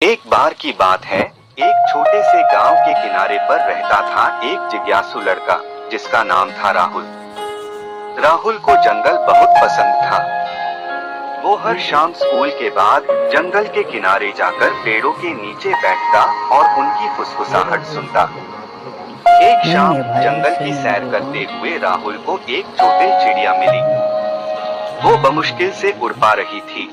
एक बार की बात है, एक छोटे से गांव के किनारे पर रहता था एक जिज्ञासु लड़का, जिसका नाम था राहुल। राहुल को जंगल बहुत पसंद था। वो हर शाम स्कूल के बाद जंगल के किनारे जाकर पेड़ों के नीचे बैठता और उनकी फुसफुसाहट सुनता। एक नहीं शाम है भाई, जंगल सही की नहीं सैर बोल रहा करते हूँ। हुए राहुल को एक चोटिल चिड़िया मिली। वो बमुश्किल से उड़ पा रही थी।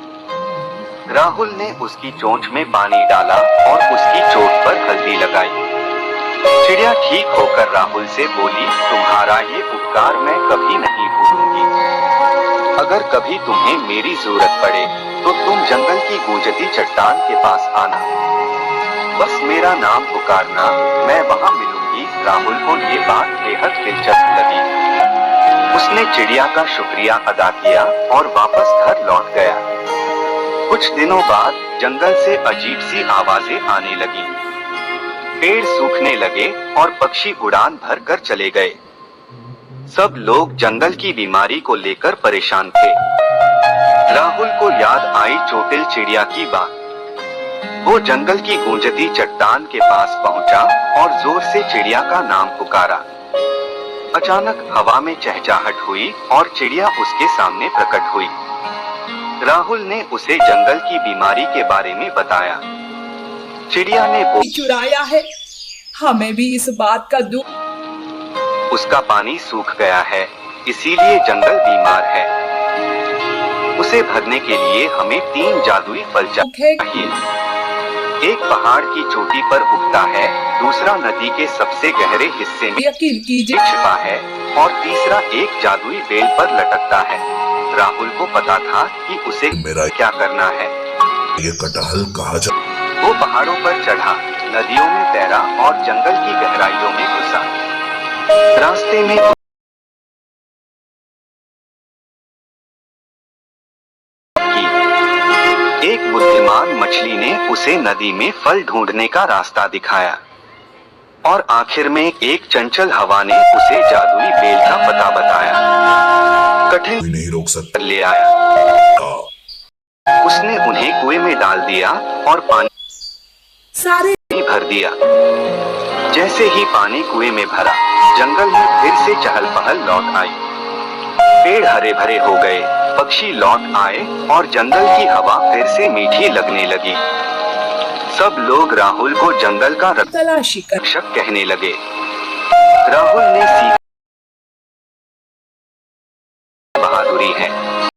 राहुल ने उसकी चोंच में पानी डाला और उसकी चोट पर हल्दी लगाई। चिड़िया ठीक होकर राहुल से बोली, तुम्हारा ये उपकार मैं कभी नहीं भूलूंगी। अगर कभी तुम्हें मेरी जरूरत पड़े तो तुम जंगल की गूंजती चट्टान के पास आना। बस मेरा नाम पुकारना, मैं वहाँ मिलूंगी। राहुल को ये बात बेहद दिलचस्प लगी। उसने चिड़िया का शुक्रिया अदा किया और वापस घर लौट गया। कुछ दिनों बाद जंगल से अजीब सी आवाजें आने लगी। पेड़ सूखने लगे और पक्षी उड़ान भर कर चले गए। सब लोग जंगल की बीमारी को लेकर परेशान थे। राहुल को याद आई चोटिल चिड़िया की बात। वो जंगल की गूंजती चट्टान के पास पहुंचा और जोर से चिड़िया का नाम पुकारा। अचानक हवा में चहचहाट हुई और चिड़िया उसके सामने प्रकट हुई। राहुल ने उसे जंगल की बीमारी के बारे में बताया। चिड़िया ने चुराया है, हमें भी इस बात का दुख। उसका पानी सूख गया है, इसीलिए जंगल बीमार है। उसे भरने के लिए हमें 3 जादुई फल चाहिए। एक पहाड़ की चोटी पर उगता है, दूसरा नदी के सबसे गहरे हिस्से में यकीन कीजिए छिपा है और तीसरा एक जादुई बेल पर लटकता है। राहुल को पता था कि उसे मेरा क्या करना है। ये कटहल कहा जा। वो पहाड़ों पर चढ़ा, नदियों में तैरा और जंगल की गहराइयों में घुसा। रास्ते में एक बुद्धिमान मछली ने उसे नदी में फल ढूंढने का रास्ता दिखाया और आखिर में एक चंचल हवा ने उसे जादुई बेल का पता बताया। कठिन कोई नहीं रोक सकता। ले आया। उसने उन्हें कुएं में डाल दिया और पानी सारे भर दिया। जैसे ही पानी कुएं में भरा, जंगल में फिर से चहल पहल लौट आई। पेड़ हरे भरे हो गए, पक्षी लौट आए और जंगल की हवा फिर से मीठी लगने लगी। सब लोग राहुल को जंगल का तलाशी कर रक्षक कहने लगे। राहुल ने सीखा बहादुरी है।